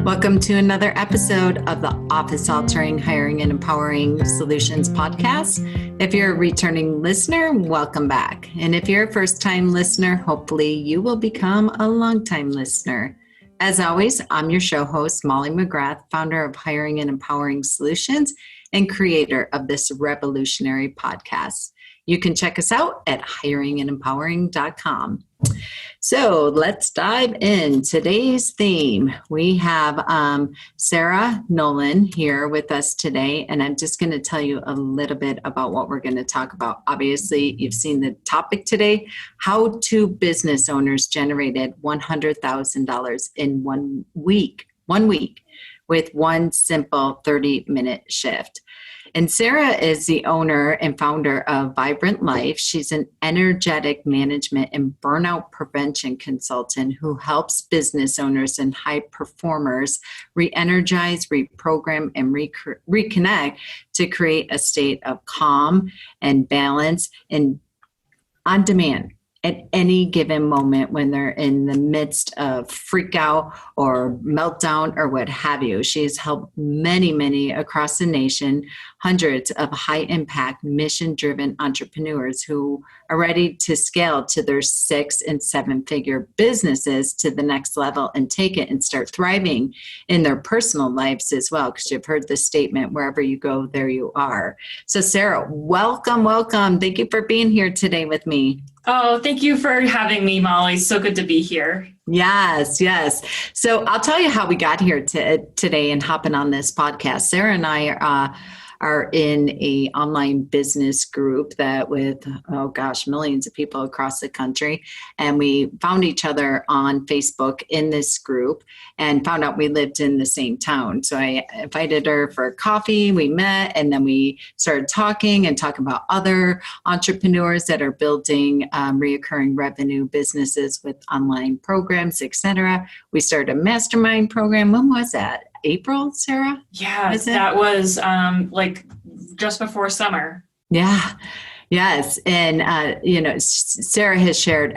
Welcome to another episode of the Office Altering Hiring and Empowering Solutions podcast. If you're a returning listener, welcome back. And if you're a first-time listener, hopefully you will become a long-time listener. As always, I'm your show host, Molly McGrath, founder of Hiring and Empowering Solutions and creator of this revolutionary podcast. You can check us out at hiringandempowering.com. So let's dive in. Today's theme, we have Sarah Nolan here with us today, and I'm just going to tell you a little bit about what we're going to talk about. Obviously, you've seen the topic today, how two business owners generated $100,000 in 1 week with one simple 30-minute shift. And Sarah is the owner and founder of Vibrant Life. She's an energetic management and burnout prevention consultant who helps business owners and high performers re-energize, reprogram, and reconnect to create a state of calm and balance and on demand at any given moment when they're in the midst of freak out or meltdown or what have you. She's helped many across the nation, hundreds of high-impact, mission-driven entrepreneurs who are ready to scale to their 6- and 7-figure businesses to the next level and take it and start thriving in their personal lives as well, because you've heard the statement, wherever you go, there you are. So Sarah, welcome. Thank you for being here today with me. Oh, thank you for having me, Molly. So good to be here. Yes. So I'll tell you how we got here today and hopping on this podcast. Sarah and I are in a online business group that with, millions of people across the country. And we found each other on Facebook in this group and found out we lived in the same town. So I invited her for coffee. We met and then we started talking about other entrepreneurs that are building reoccurring revenue businesses with online programs, etc. We started a mastermind program. When was that? April, Sarah? Yeah, that was like just before summer. Yeah. Yes. And, Sarah has shared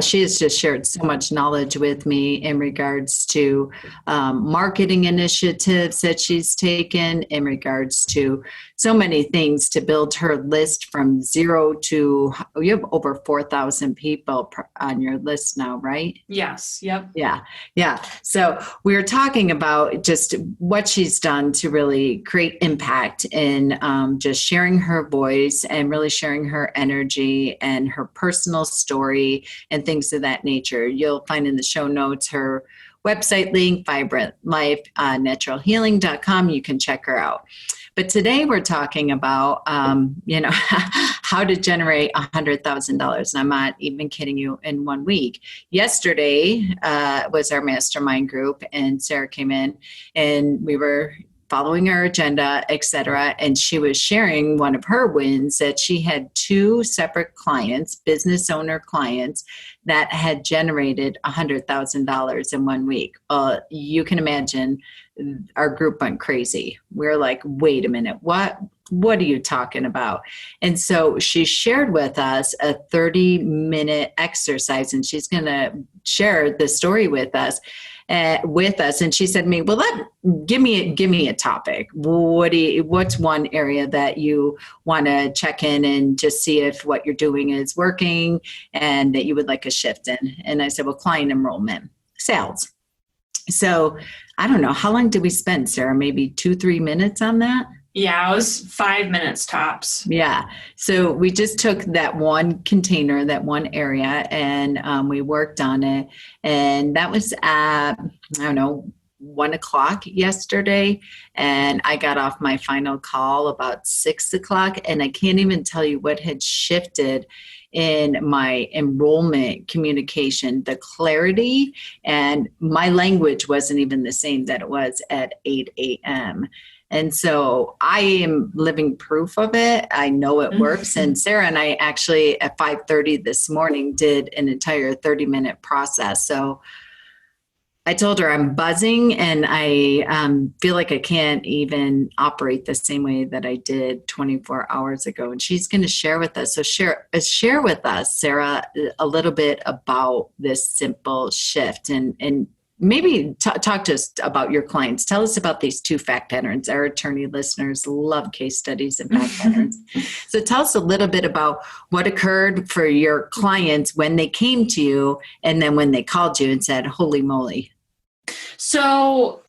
she has just shared so much knowledge with me in regards to marketing initiatives that she's taken, in regards to so many things to build her list from zero to, you have over 4,000 people on your list now, right? Yes. Yep. Yeah. So we were talking about just what she's done to really create impact in just sharing her voice and really sharing her energy and her personal story and things of that nature. You'll find in the show notes her website link, Vibrant Life, naturalhealing.com. You can check her out. But today we're talking about, how to generate $100,000. And I'm not even kidding you, in 1 week. Yesterday was our mastermind group, and Sarah came in and we were following our agenda, etc. And she was sharing one of her wins, that she had 2 separate clients, business owner clients, that had generated $100,000 in 1 week. You can imagine our group went crazy. We're like, wait a minute, what are you talking about? And so she shared with us a 30-minute exercise, and she's going to share the story with us. And she said to me, well, give me a topic. What's one area that you want to check in and just see if what you're doing is working and that you would like a shift in? And I said, well, client enrollment, sales. So I don't know, how long did we spend, Sarah? Maybe 2-3 minutes on that? Yeah, it was 5 minutes tops. Yeah. So we just took that one container, that one area, and we worked on it. And that was at, 1:00 yesterday. And I got off my final call about 6:00. And I can't even tell you what had shifted in my enrollment communication, the clarity, and my language wasn't even the same that it was at 8 a.m. And so I am living proof of it. I know it works. And Sarah and I actually at 5:30 this morning did an entire 30-minute process. So I told her I'm buzzing and I feel like I can't even operate the same way that I did 24 hours ago. And she's going to share with us. So share with us, Sarah, a little bit about this simple shift and maybe talk to us about your clients. Tell us about these two fact patterns. Our attorney listeners love case studies and fact patterns. So tell us a little bit about what occurred for your clients when they came to you and then when they called you and said, holy moly. So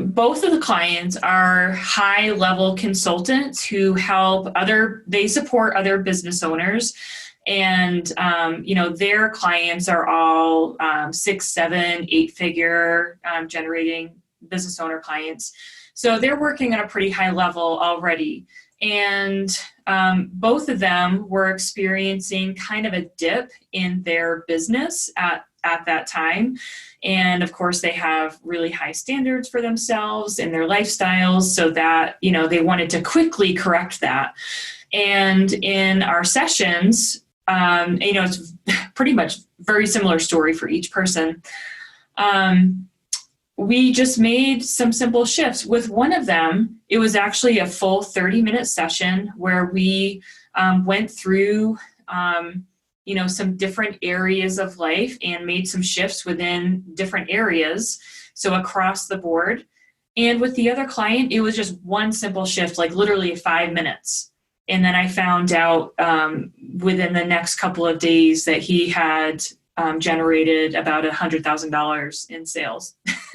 both of the clients are high-level consultants who they support other business owners. And, their clients are all 6, 7, 8-figure generating business owner clients. So they're working on a pretty high level already. And both of them were experiencing kind of a dip in their business at that time. And of course, they have really high standards for themselves and their lifestyles, so that, they wanted to quickly correct that. And in our sessions, it's pretty much very similar story for each person. We just made some simple shifts. With one of them, it was actually a full 30-minute session where we went through some different areas of life and made some shifts within different areas, so across the board. And with the other client, it was just one simple shift, like literally 5 minutes. And then I found out within the next couple of days that he had generated about $100,000 in sales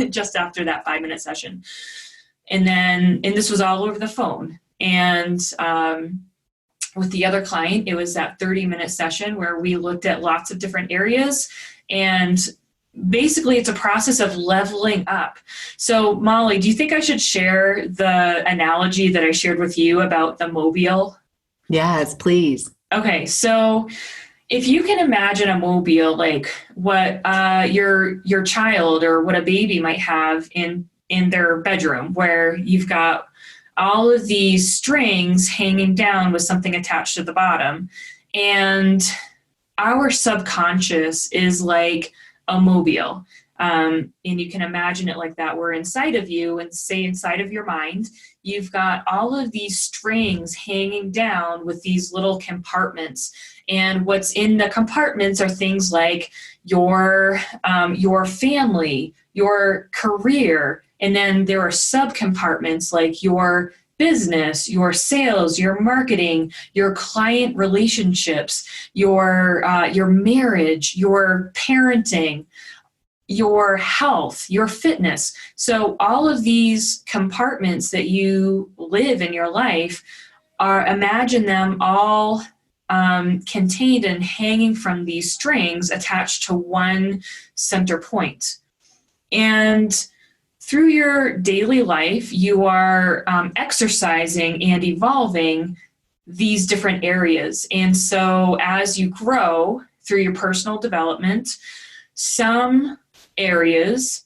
just after that 5-minute session. And this was all over the phone. And with the other client, it was that 30-minute session where we looked at lots of different areas. And basically, it's a process of leveling up. So, Molly, do you think I should share the analogy that I shared with you about the mobile? Yes, please. Okay, so if you can imagine a mobile, like what your child or what a baby might have in their bedroom, where you've got all of these strings hanging down with something attached to the bottom. And our subconscious is like a mobile. And you can imagine it like that, where inside of you, and say inside of your mind, you've got all of these strings hanging down with these little compartments. And what's in the compartments are things like your family, your career, and then there are subcompartments like your business, your sales, your marketing, your client relationships, your marriage, your parenting, your health, your fitness. So all of these compartments that you live in your life imagine them all contained and hanging from these strings attached to one center point. And through your daily life, you are exercising and evolving these different areas. And so as you grow through your personal development, some areas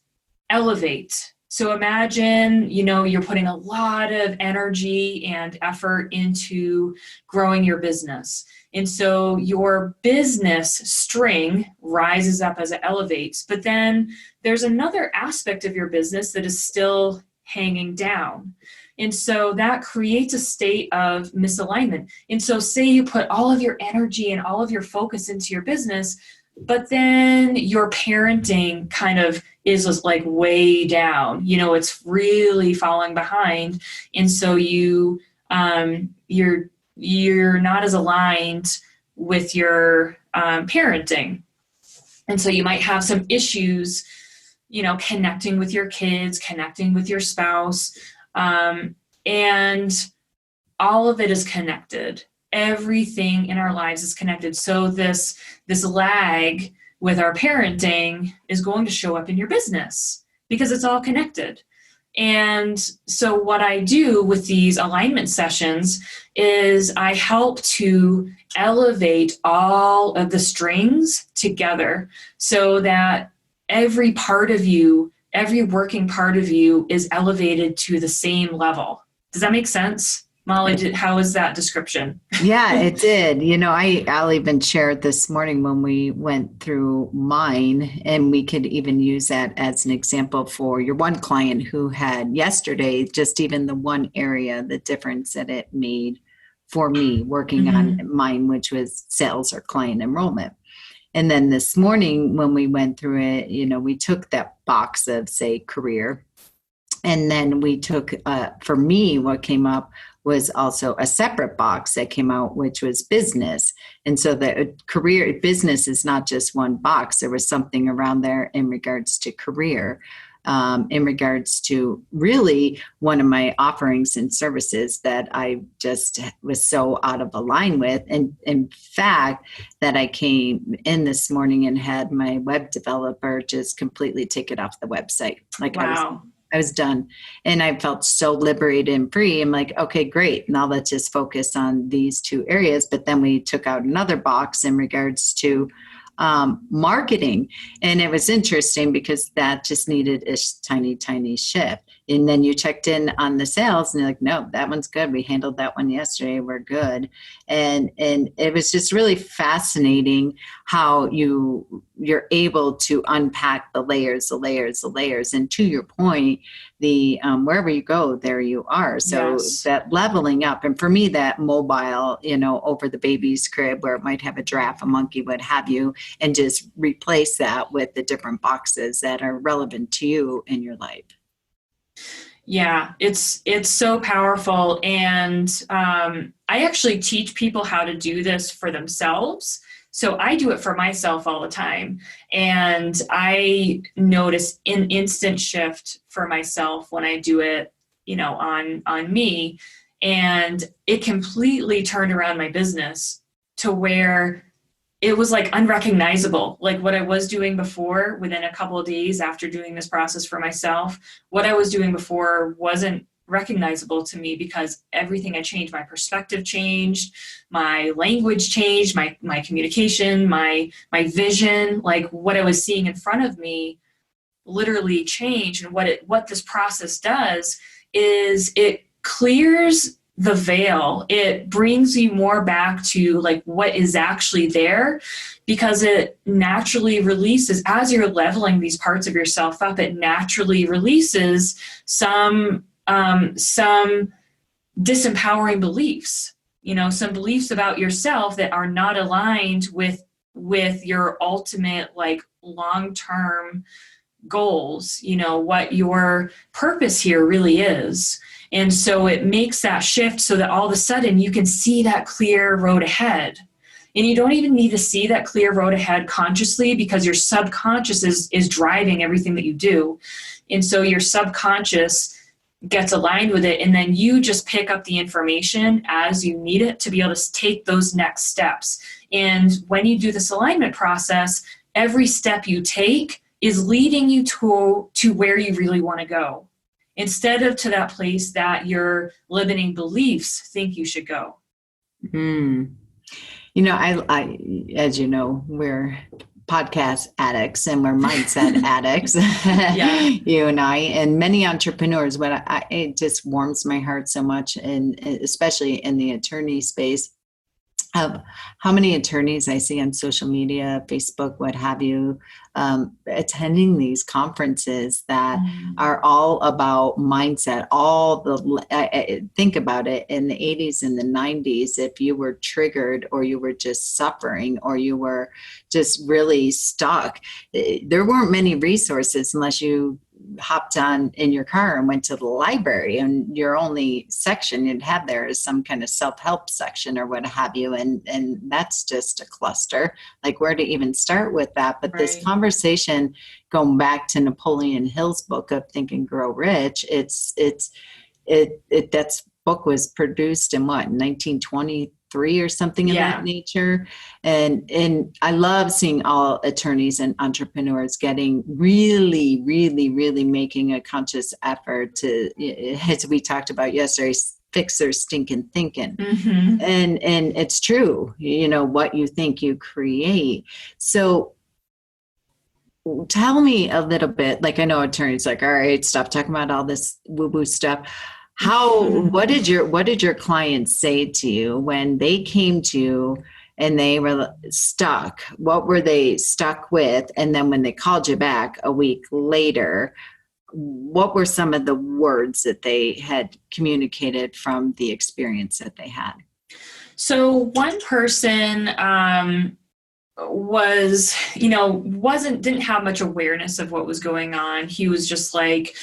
elevate. So imagine, you're putting a lot of energy and effort into growing your business. And so your business string rises up as it elevates, but then there's another aspect of your business that is still hanging down. And so that creates a state of misalignment. And so say you put all of your energy and all of your focus into your business, but then your parenting kind of is like way down, it's really falling behind. And so you're not as aligned with your parenting. And so you might have some issues, connecting with your kids, connecting with your spouse. And all of it is connected. Everything in our lives is connected. So this lag with our parenting is going to show up in your business because it's all connected. And so what I do with these alignment sessions is I help to elevate all of the strings together so that every part of you, every working part of you is elevated to the same level. Does that make sense? Molly, how is that description? Yeah, it did. I'll even share it this morning when we went through mine, and we could even use that as an example for your one client who had yesterday, just even the one area, the difference that it made for me working on mine, which was sales or client enrollment. And then this morning when we went through it, we took that box of, say, career. And then we took, for me, what came up was also a separate box that came out, which was business. And so the career business is not just one box. There was something around there in regards to career, in regards to really one of my offerings and services that I just was so out of line with. And in fact, that I came in this morning and had my web developer just completely take it off the website. Like, wow. I was done, and I felt so liberated and free. I'm like, okay, great. Now let's just focus on these two areas. But then we took out another box in regards to marketing. And it was interesting because that just needed a tiny shift. And then you checked in on the sales and you're like, no, that one's good. We handled that one yesterday. We're good. And it was just really fascinating how you're able to unpack the layers. And to your point, the wherever you go, there you are. So yes. That leveling up. And for me, that mobile, over the baby's crib where it might have a giraffe, a monkey, what have you, and just replace that with the different boxes that are relevant to you in your life. Yeah, it's so powerful. And I actually teach people how to do this for themselves. So I do it for myself all the time. And I notice an instant shift for myself when I do it, on me. And it completely turned around my business to where it was like unrecognizable, like what I was doing before. Within a couple of days after doing this process for myself, what I was doing before wasn't recognizable to me because everything had changed. My perspective changed, my language changed, my communication, my vision, like what I was seeing in front of me literally changed. And what this process does is it clears the veil. It brings you more back to like what is actually there, because it naturally releases, as you're leveling these parts of yourself up, it naturally releases some disempowering beliefs, some beliefs about yourself that are not aligned with your ultimate, like, long-term goals, what your purpose here really is. And so it makes that shift so that all of a sudden you can see that clear road ahead. And you don't even need to see that clear road ahead consciously, because your subconscious is driving everything that you do. And so your subconscious gets aligned with it, and then you just pick up the information as you need it to be able to take those next steps. And when you do this alignment process, every step you take is leading you to where you really want to go, instead of to that place that your limiting beliefs think you should go. I as you know, we're podcast addicts and we're mindset addicts. Yeah. You and I, and many entrepreneurs. But it just warms my heart so much, and especially in the attorney space, of how many attorneys I see on social media, Facebook, what have you, attending these conferences that are all about mindset. Think about it, in the 80s and the 90s, if you were triggered or you were just suffering or you were just really stuck, there weren't many resources unless you hopped on in your car and went to the library, and your only section you'd have there is some kind of self-help section or what have you. And that's just a cluster, like where to even start with that. But right. This conversation, going back to Napoleon Hill's book of Think and Grow Rich, that book was produced in 1923 or something of that nature. And I love seeing all attorneys and entrepreneurs getting really, really, really making a conscious effort to, as we talked about yesterday, fix their stinking thinking. Mm-hmm. And it's true, what you think you create. So tell me a little bit, like, I know attorneys like, all right, stop talking about all this woo-woo stuff. What did your clients say to you when they came to you and they were stuck? What were they stuck with? And then when they called you back a week later, what were some of the words that they had communicated from the experience that they had? So one person was, didn't have much awareness of what was going on. He was just like,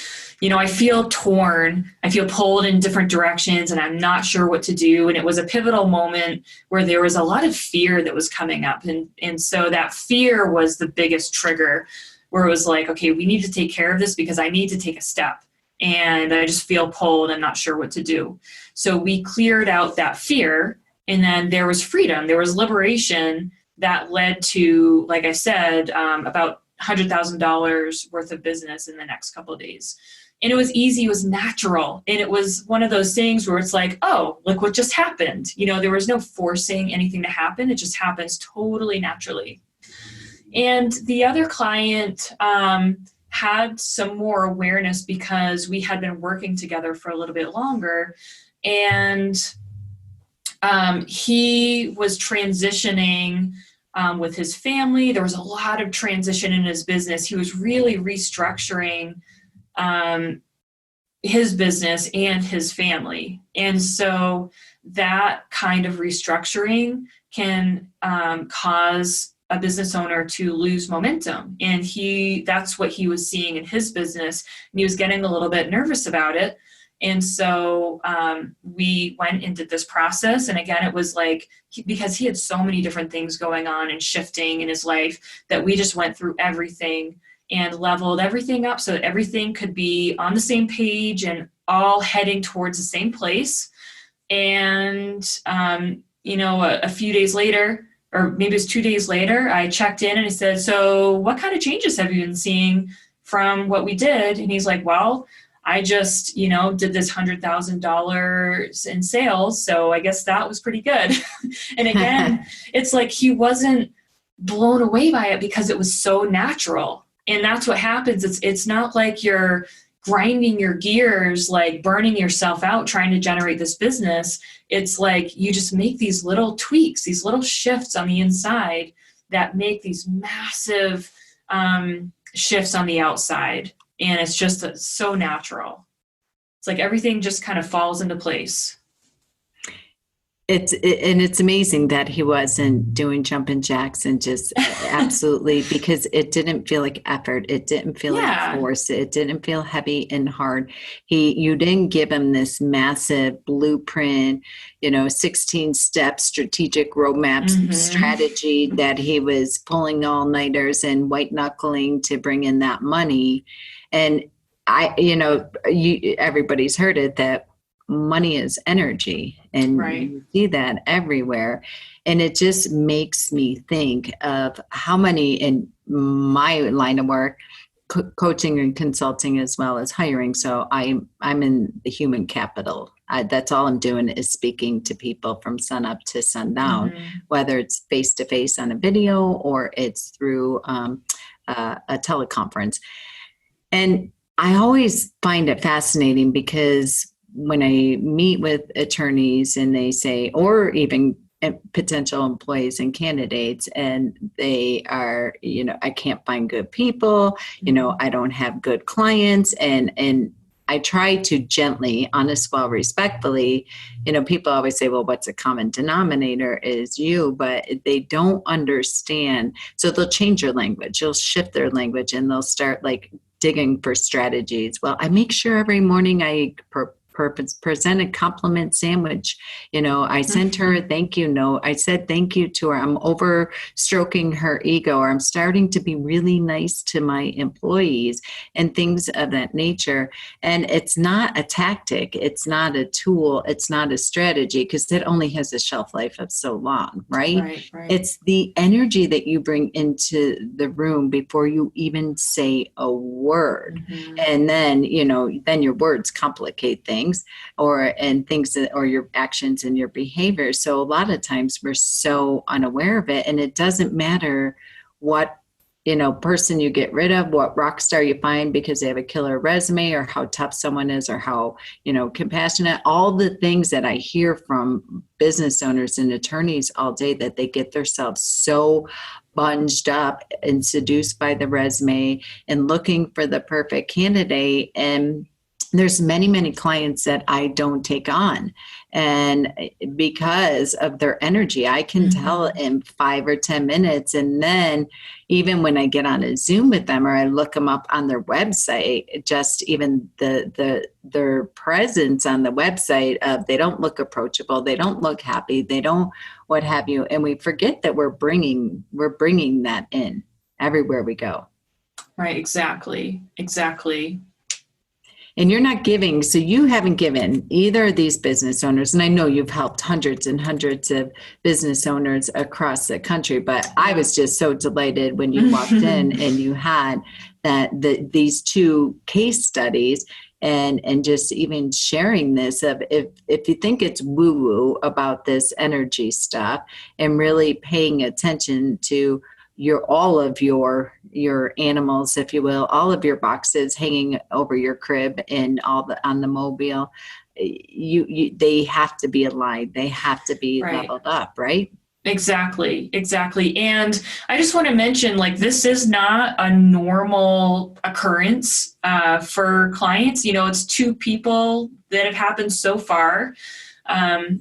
I feel torn. I feel pulled in different directions and I'm not sure what to do. And it was a pivotal moment where there was a lot of fear that was coming up. And so that fear was the biggest trigger, where it was like, okay, we need to take care of this because I need to take a step. And I just feel pulled. I'm not sure what to do. So we cleared out that fear. And then there was freedom. There was liberation that led to, like I said, about $100,000 worth of business in the next couple of days. And it was easy, it was natural. And it was one of those things where it's like, oh, look what just happened. There was no forcing anything to happen. It just happens totally naturally. And the other client had some more awareness because we had been working together for a little bit longer. And he was transitioning with his family. There was a lot of transition in his business. He was really restructuring his business and his family. And so that kind of restructuring can cause a business owner to lose momentum. And that's what he was seeing in his business. And he was getting a little bit nervous about it. And so we went and did this process. And again, it was like, because he had so many different things going on and shifting in his life, that we just went through everything and leveled everything up so that everything could be on the same page and all heading towards the same place. And, a few days later, or maybe it was 2 days later, I checked in and I said, so what kind of changes have you been seeing from what we did? And he's like, well, I just, did this $100,000 in sales. So I guess that was pretty good. And again, it's like he wasn't blown away by it because it was so natural. And that's what happens. It's not like you're grinding your gears, like burning yourself out trying to generate this business. It's like you just make these little tweaks, these little shifts on the inside that make these massive shifts on the outside. And it's just so natural. It's like everything just kind of falls into place. It's amazing that he wasn't doing jumping jacks and just absolutely, because it didn't feel like effort. It didn't feel like force. It didn't feel heavy and hard. You didn't give him this massive blueprint, 16-step strategic roadmap strategy that he was pulling all-nighters and white knuckling to bring in that money. And everybody's heard it, that money is energy, and you see that everywhere. And it just makes me think of how many in my line of work, coaching and consulting as well as hiring. So I'm in the human capital. That's all I'm doing is speaking to people from sun up to sundown, whether it's face to face on a video or it's through a teleconference. And I always find it fascinating because when I meet with attorneys and they say, or even potential employees and candidates, and they are, I can't find good people, I don't have good clients. And I try to gently, honest, well, respectfully, people always say, well, what's a common denominator is you, but they don't understand. So they'll change your language. You'll shift their language and they'll start like digging for strategies. Well, I make sure every morning I present a compliment sandwich. I sent her a thank you note. I said thank you to her. I'm over stroking her ego, or I'm starting to be really nice to my employees and things of that nature. And it's not a tactic. It's not a tool. It's not a strategy, because it only has a shelf life of so long, right? It's the energy that you bring into the room before you even say a word. And then, then your words complicate things. Or your actions and your behavior. So a lot of times we're so unaware of it, and it doesn't matter what person you get rid of, what rock star you find because they have a killer resume, or how tough someone is, or how compassionate. All the things that I hear from business owners and attorneys all day, that they get themselves so bunged up and seduced by the resume and looking for the perfect candidate, and there's many, many clients that I don't take on. And because of their energy, I can tell in 5 or 10 minutes. And then even when I get on a Zoom with them or I look them up on their website, just even their presence on the website of they don't look approachable, they don't look happy, they don't what have you. And we forget that we're bringing that in everywhere we go. Right. Exactly. And you're not giving, so you haven't given either of these business owners, and I know you've helped hundreds and hundreds of business owners across the country, but I was just so delighted when you walked in and you had these 2 case studies and just even sharing this of if you think it's woo-woo about this energy stuff and really paying attention to all of your animals, if you will, all of your boxes hanging over your crib and on the mobile, they have to be aligned. They have to be leveled up, right? Exactly. And I just want to mention, like, this is not a normal occurrence for clients. It's 2 people that have happened so far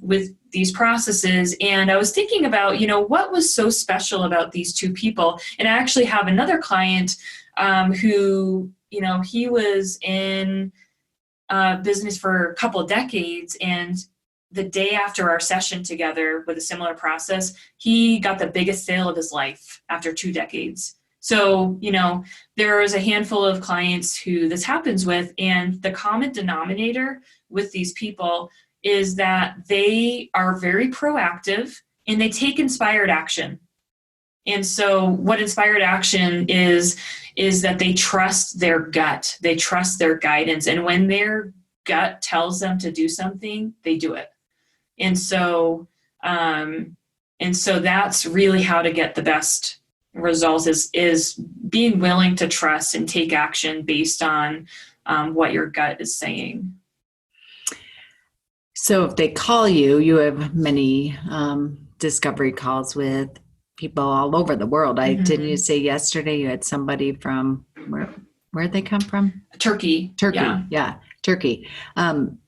with these processes. And I was thinking about, what was so special about these 2 people? And I actually have another client who, he was in business for a couple of decades. And the day after our session together with a similar process, he got the biggest sale of his life after 2 decades. So, there is a handful of clients who this happens with, and the common denominator with these people is that they are very proactive and they take inspired action. And so what inspired action is that they trust their gut, they trust their guidance. And when their gut tells them to do something, they do it. And so that's really how to get the best results is being willing to trust and take action based on what your gut is saying. So if they call you, you have many discovery calls with people all over the world. Didn't you say yesterday you had somebody from where'd they come from? Turkey. Yeah, Turkey. And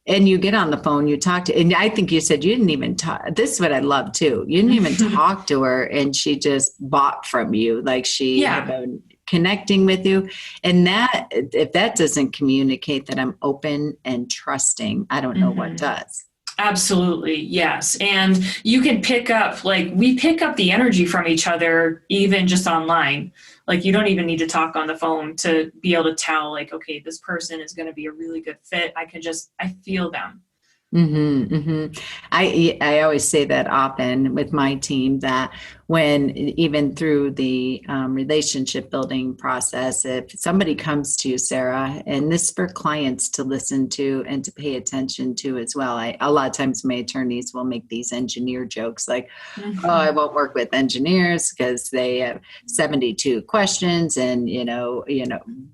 you get on the phone, you talk to, and I think you said you didn't even talk. This is what I love too. You didn't even talk to her, and she just bought from you, like she had been connecting with you. And that, if that doesn't communicate that I'm open and trusting, I don't know what does. Absolutely. Yes. And you can pick up, we pick up the energy from each other, even just online. Like, you don't even need to talk on the phone to be able to tell, okay, this person is going to be a really good fit. I feel them. I always say that often with my team, that when even through the relationship building process, if somebody comes to you, Sarah, and this is for clients to listen to and to pay attention to as well. A lot of times my attorneys will make these engineer jokes like, oh, I won't work with engineers because they have 72 questions and,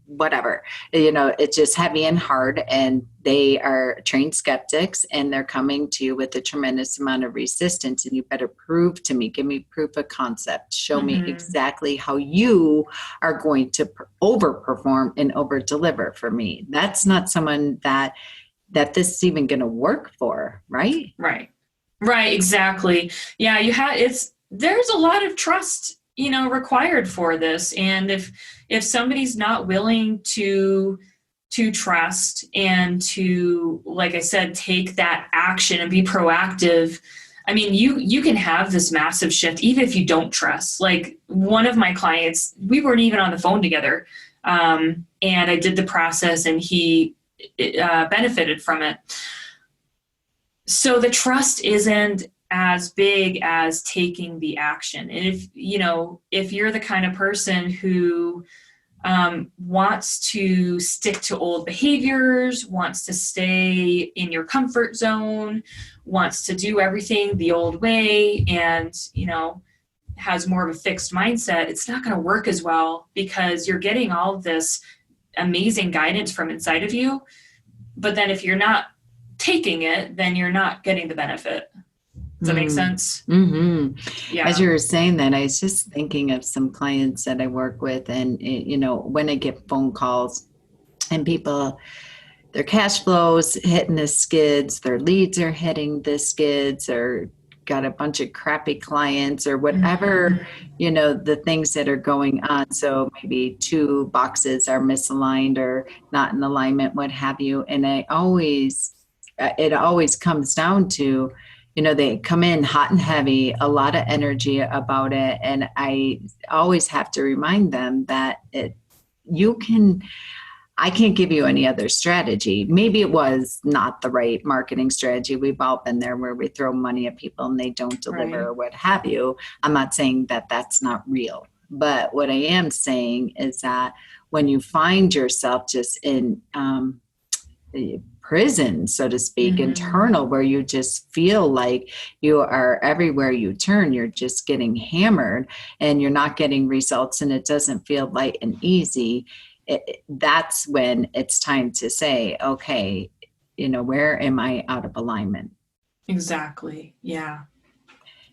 whatever, it's just heavy and hard, and they are trained skeptics, and they're coming to you with a tremendous amount of resistance, and you better prove to me, give me proof of concept, show me exactly how you are going to overperform and over deliver for me. That's not someone that this is even going to work for, right? Right, exactly. Yeah, there's a lot of trust, required for this. And if somebody's not willing to trust and to, like I said, take that action and be proactive, I mean, you can have this massive shift even if you don't trust. Like, one of my clients, we weren't even on the phone together, and I did the process, and he benefited from it. So the trust isn't as big as taking the action. And if you're the kind of person who wants to stick to old behaviors, wants to stay in your comfort zone, wants to do everything the old way, and, has more of a fixed mindset, it's not going to work as well, because you're getting all of this amazing guidance from inside of you. But then if you're not taking it, then you're not getting the benefit. Does that make sense? Yeah. As you were saying that, I was just thinking of some clients that I work with, and when I get phone calls and people their cash flows hitting the skids, their leads are hitting the skids, or got a bunch of crappy clients or whatever, the things that are going on. So maybe 2 boxes are misaligned or not in alignment, what have you. And it always comes down to, they come in hot and heavy, a lot of energy about it. And I always have to remind them that I can't give you any other strategy. Maybe it was not the right marketing strategy. We've all been there where we throw money at people and they don't deliver or what have you. I'm not saying that that's not real. But what I am saying is that when you find yourself just in prison, so to speak, internal, where you just feel like you are everywhere you turn, you're just getting hammered and you're not getting results and it doesn't feel light and easy, that's when it's time to say, okay, where am I out of alignment? Exactly. Yeah.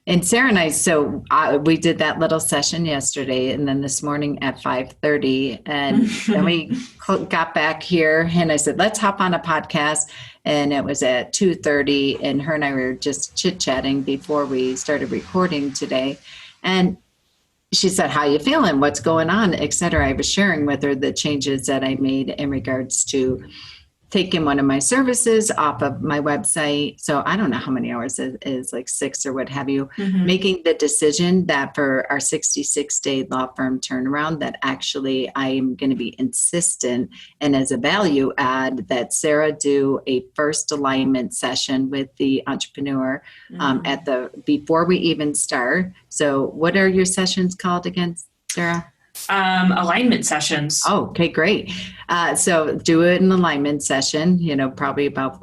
And Sarah and I, we did that little session yesterday and then this morning at 5:30 and then we got back here and I said, let's hop on a podcast. And it was at 2:30 and her and I were just chit-chatting before we started recording today. And she said, how you feeling? What's going on? Et cetera. I was sharing with her the changes that I made in regards to taking one of my services off of my website. So I don't know how many hours it is, like 6 or what have you, making the decision that for our 66-day law firm turnaround, that actually I am going to be insistent and as a value add that Sarah do a first alignment session with the entrepreneur before we even start. So what are your sessions called again, Sarah? Alignment sessions. Oh, okay, great. So do an alignment session, probably about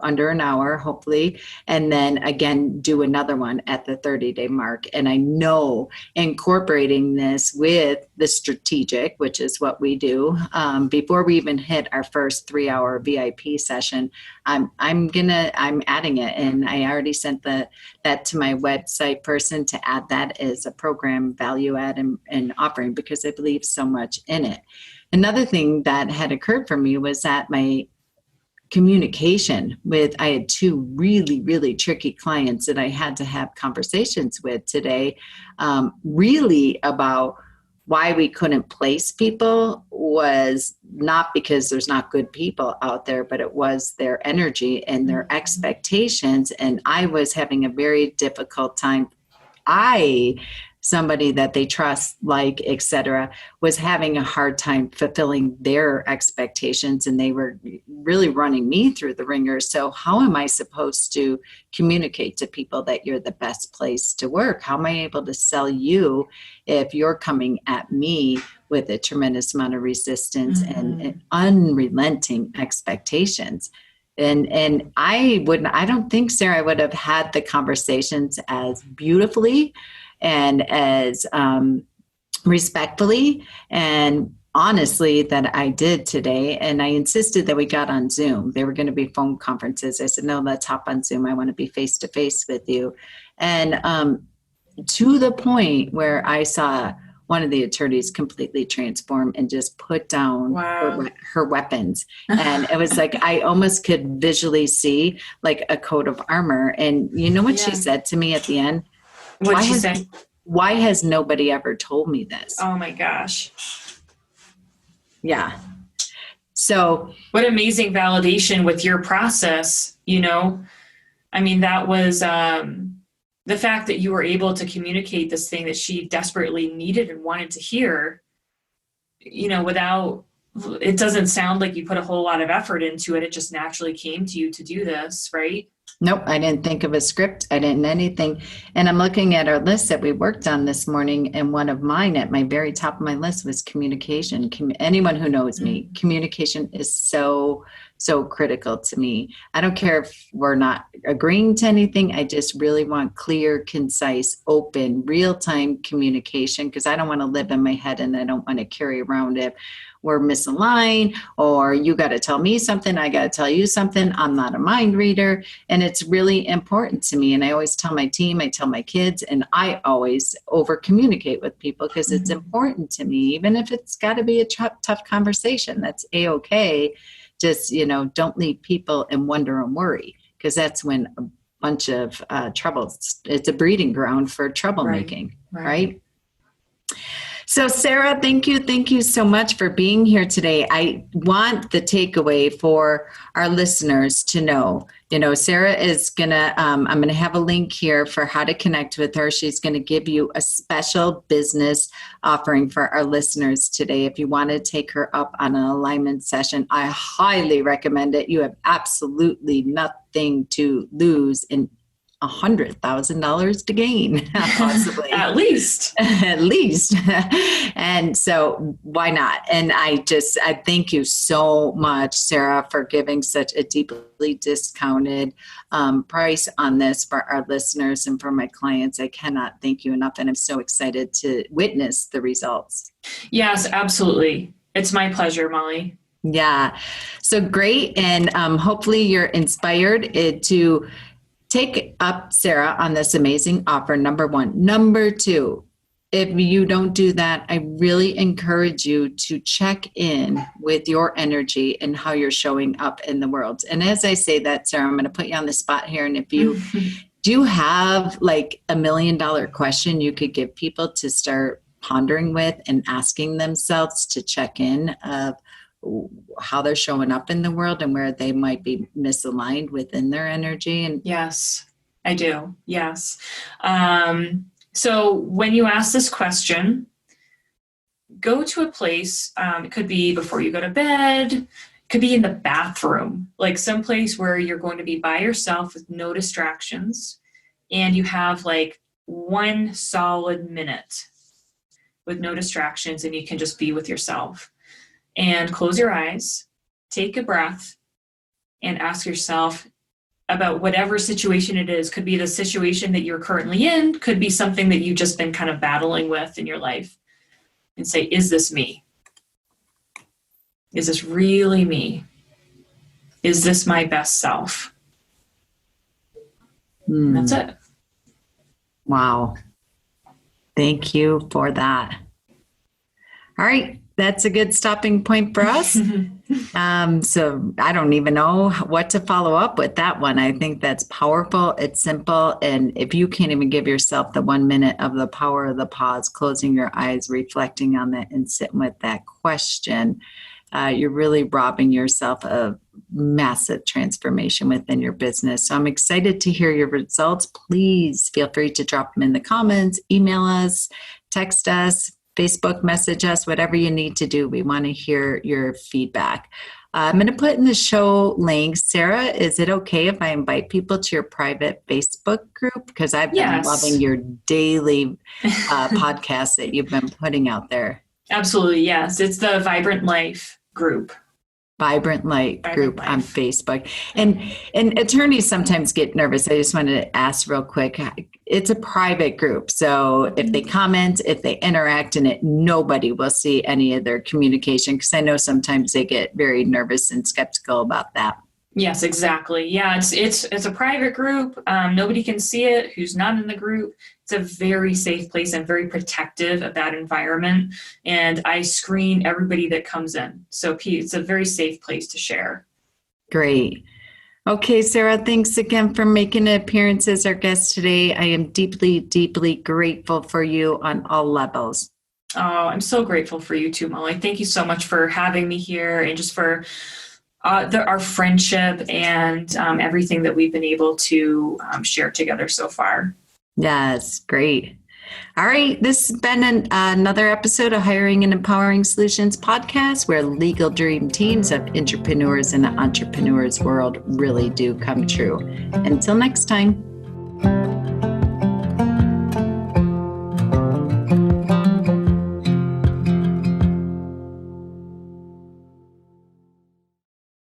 under an hour, hopefully. And then again, do another one at the 30-day mark. And I know incorporating this with the strategic, which is what we do, before we even hit our first 3-hour VIP session, I'm adding it. And I already sent that to my website person to add that as a program value add and offering because I believe so much in it. Another thing that had occurred for me was that my communication I had 2 really, really tricky clients that I had to have conversations with today, really about why we couldn't place people was not because there's not good people out there, but it was their energy and their expectations. And I was having a very difficult time. Somebody that they trust, like, et cetera, was having a hard time fulfilling their expectations and they were really running me through the ringer. So how am I supposed to communicate to people that you're the best place to work? How am I able to sell you if you're coming at me with a tremendous amount of resistance and unrelenting expectations? And I don't think, Sarah, I would have had the conversations as beautifully and as respectfully and honestly that I did today. And I insisted that we got on Zoom. They were going to be phone conferences. I said, no, let's hop on Zoom. I want to be face to face with you. And to the point where I saw one of the attorneys completely transform and just put down her weapons. And it was like, I almost could visually see like a coat of armor. And you know what she said to me at the end? What'd she say? Why has nobody ever told me this? Oh my gosh. Yeah. So what amazing validation with your process, I mean, that was the fact that you were able to communicate this thing that she desperately needed and wanted to hear, without, it doesn't sound like you put a whole lot of effort into it. It just naturally came to you to do this, right? Nope, I didn't think of a script. I didn't anything. And I'm looking at our list that we worked on this morning, and one of mine at my very top of my list was communication. Anyone who knows me, communication is so critical to me. I don't care if we're not agreeing to anything. I just really want clear, concise, open, real-time communication because I don't want to live in my head and I don't want to carry around if we're misaligned or you got to tell me something, I got to tell you something. I'm not a mind reader. And it's really important to me. And I always tell my team, I tell my kids, and I always over communicate with people because it's important to me, even if it's got to be a tough conversation. That's A-okay. just, don't leave people in wonder and worry, because that's when a bunch of trouble, it's a breeding ground for troublemaking, right? So Sarah, thank you so much for being here today. I want the takeaway for our listeners to know, Sarah is gonna, I'm gonna have a link here for how to connect with her. She's gonna give you a special business offering for our listeners today. If you want to take her up on an alignment session, I highly recommend it. You have absolutely nothing to lose and $100,000 to gain, possibly. At least. And so why not? And I thank you so much, Sarah, for giving such a deeply discounted price on this for our listeners and for my clients. I cannot thank you enough. And I'm so excited to witness the results. Yes, absolutely. It's my pleasure, Molly. Yeah. So great. And hopefully you're inspired to take up Sarah on this amazing offer, number one. Number two, if you don't do that, I really encourage you to check in with your energy and how you're showing up in the world. And as I say that, Sarah, I'm going to put you on the spot here. And if you do have like $1 million question you could give people to start pondering with and asking themselves to check in of how they're showing up in the world and where they might be misaligned within their energy. And yes, I do. Yes. So when you ask this question, go to a place. It could be before you go to bed. It could be in the bathroom, like someplace where you're going to be by yourself with no distractions. And you have like 1 solid minute with no distractions, and you can just be with yourself. And close your eyes, take a breath, and ask yourself about whatever situation it is. Could be the situation that you're currently in, could be something that you've just been kind of battling with in your life. And say, is this me? Is this really me? Is this my best self? That's it. Wow. Thank you for that. All right. That's a good stopping point for us. So I don't even know what to follow up with that one. I think that's powerful. It's simple. And if you can't even give yourself the 1 minute of the power of the pause, closing your eyes, reflecting on that and sitting with that question, you're really robbing yourself of massive transformation within your business. So I'm excited to hear your results. Please feel free to drop them in the comments, email us, text us, Facebook message us, whatever you need to do. We want to hear your feedback. I'm going to put in the show links. Sarah, is it okay if I invite people to your private Facebook group? Because I've been loving your daily podcast that you've been putting out there. Absolutely, yes. It's the Vibrant Life group. Vibrant Light group on Facebook. And attorneys sometimes get nervous. I just wanted to ask real quick. It's a private group. So if they comment, if they interact in it, nobody will see any of their communication, because I know sometimes they get very nervous and skeptical about that. Yes, exactly. Yeah, it's a private group. Nobody can see it who's not in the group. It's a very safe place and very protective of that environment. And I screen everybody that comes in. So it's a very safe place to share. Great. Okay, Sarah, thanks again for making an appearance as our guest today. I am deeply, deeply grateful for you on all levels. Oh, I'm so grateful for you too, Molly. Thank you so much for having me here and just for our friendship and everything that we've been able to share together so far. Yes, great. All right, this has been another episode of Hiring and Empowering Solutions podcast, where legal dream teams of entrepreneurs in the entrepreneurs world really do come true. Until next time.